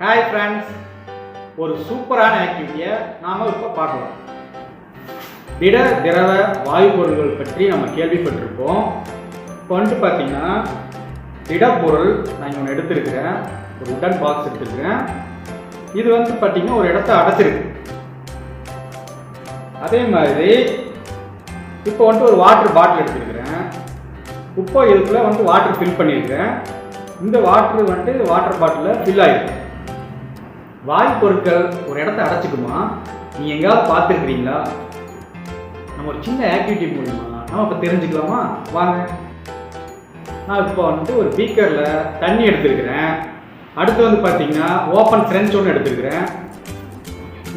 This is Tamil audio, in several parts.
ஹாய் ஃப்ரெண்ட்ஸ், ஒரு சூப்பரான ஆக்டிவிட்டியை நாம் இப்போ பார்க்கலாம். திட திரவ வாயு பொருள்கள் பற்றி நம்ம கேள்விப்பட்டிருப்போம். இப்போ வந்துட்டு பார்த்தீங்கன்னா திடப்பொருள் நான் ஒன்று எடுத்துருக்கிறேன், ஒரு உடன் பாக்ஸ் எடுத்துருக்கிறேன். இது வந்து பார்த்தீங்கன்னா ஒரு இடத்த அடைச்சிருக்கு. அதே மாதிரி இப்போ வந்துட்டு ஒரு வாட்டர் பாட்டில் எடுத்துருக்கிறேன். இப்போ இதுக்குள்ளே வந்து வாட்டர் ஃபில் பண்ணியிருக்கேன். இந்த வாட்டர் வந்துட்டு வாட்டர் பாட்டிலில் ஃபில் ஆகிருக்கு. வாயு பொருட்கள் ஒரு இடத்த அடைச்சிக்குமா? நீங்கள் எங்கேயாவது பார்த்துருக்குறீங்களா? நம்ம ஒரு சின்ன ஆக்டிவிட்டி மூலிமா நம்ம இப்போ தெரிஞ்சுக்கலாமா? வாங்க. நான் இப்போ வந்துட்டு ஒரு பீக்கரில் தண்ணி எடுத்துருக்கிறேன். அடுத்து வந்து பார்த்தீங்கன்னா ஓப்பன் ஃப்ரெஞ்ச் ஒன்று எடுத்துருக்கிறேன்.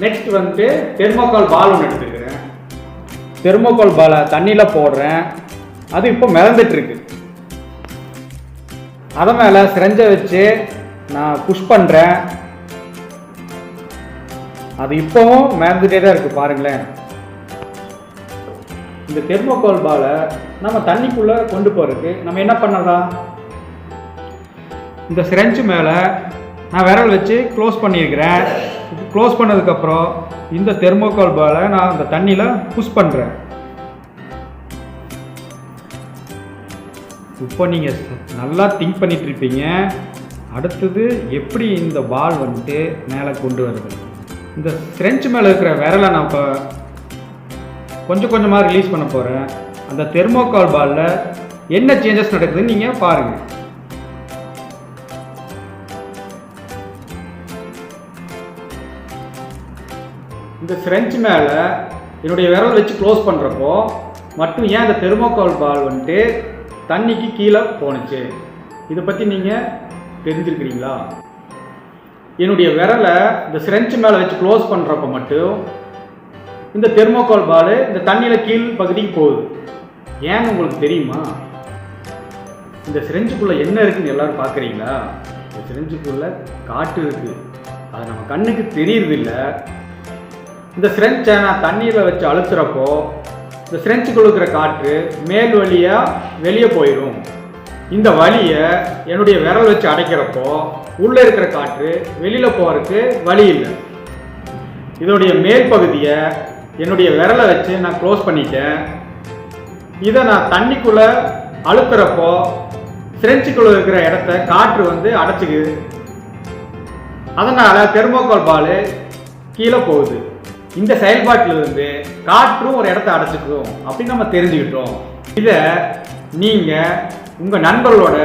நெக்ஸ்ட் வந்துட்டு தெர்மோகால் பால் ஒன்று எடுத்துருக்கிறேன். தெர்மோகால் பாலை தண்ணியில் போடுறேன். அது இப்போ மிதந்துட்டுருக்கு. அதை மேலே சிரஞ்சை வச்சு நான் புஷ் பண்ணுறேன். அது இப்போவும் மிதந்துட்டே தான் இருக்குது, பாருங்களேன். இந்த தெர்மோகால் பாலை நம்ம தண்ணிக்குள்ளே கொண்டு போகிறதுக்கு நம்ம என்ன பண்ணலாம்? இந்த சிரஞ்சு மேலே நான் விரல் வச்சு க்ளோஸ் பண்ணியிருக்கிறேன். க்ளோஸ் பண்ணதுக்கப்புறம் இந்த தெர்மோகால் பாலை நான் அந்த தண்ணியில் புஷ் பண்ணுறேன். இப்போ நீங்கள் நல்லா திங்க் பண்ணிட்டு இருப்பீங்க, அடுத்தது எப்படி இந்த பால் வந்துட்டு மேலே கொண்டு வருது. இந்த சிரஞ்சு மேலே இருக்கிற விரலை நான் இப்போ கொஞ்சம் கொஞ்சமாக ரிலீஸ் பண்ண போகிறேன். அந்த தெர்மோகால் பாலில் என்ன சேஞ்சஸ் நடக்குதுன்னு நீங்கள் பாருங்கள். இந்த சிரஞ்சு மேலே என்னுடைய விரல் வச்சு க்ளோஸ் பண்ணுறப்போ மட்டும் ஏன் இந்த தெர்மோகால் பால் வந்துட்டு தண்ணிக்கு கீழே போணுச்சு? இதை பற்றி நீங்கள் தெரிஞ்சிருக்கிறீங்களா? என்னுடைய விரலை இந்த சிரஞ்சு மேலே வச்சு க்ளோஸ் பண்ணுறப்ப மட்டும் இந்த தெர்மோகால் பால் இந்த தண்ணியில் கீழ் பகுதிக்கு போகுது. ஏன்னு உங்களுக்கு தெரியுமா? இந்த சிரஞ்சுக்குள்ளே என்ன இருக்குதுன்னு எல்லோரும் பார்க்குறீங்களா? இந்த சிரஞ்சுக்குள்ளே காற்று இருக்குது. அது நம்ம கண்ணுக்கு தெரியறதில்லை. இந்த சிரஞ்சை நான் தண்ணியில் வச்சு அழுத்துறப்போ இந்த சிரஞ்சுக்குள்ள இருக்கிற காற்று மேல் வழியாக வெளியே போயிடும். இந்த வழியை என்னுடைய விரல் வச்சு அடைக்கிறப்போ உள்ளே இருக்கிற காற்று வெளியில் போகிறதுக்கு வழி இல்லை. இதனுடைய மேல் பகுதியை என்னுடைய விரலை வச்சு நான் க்ளோஸ் பண்ணிட்டேன். இதை நான் தண்ணிக்குள்ளே அழுத்துறப்போ சிரஞ்சுக்குள்ளே இருக்கிற இடத்த காற்று வந்து அடைச்சிக்குது. அதனால் தெர்மோகால் பால் கீழே போகுது. இந்த செயல்பாட்டிலிருந்து காற்றும் ஒரு இடத்த அடைச்சிக்கும் அப்படின்னு நம்ம தெரிஞ்சுக்கிட்டோம். இதை நீங்கள் உங்கள் நண்பர்களோட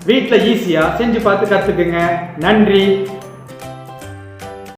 வீட்டில் ஈஸியாக செஞ்சு பார்த்து கற்றுக்குங்க. நன்றி.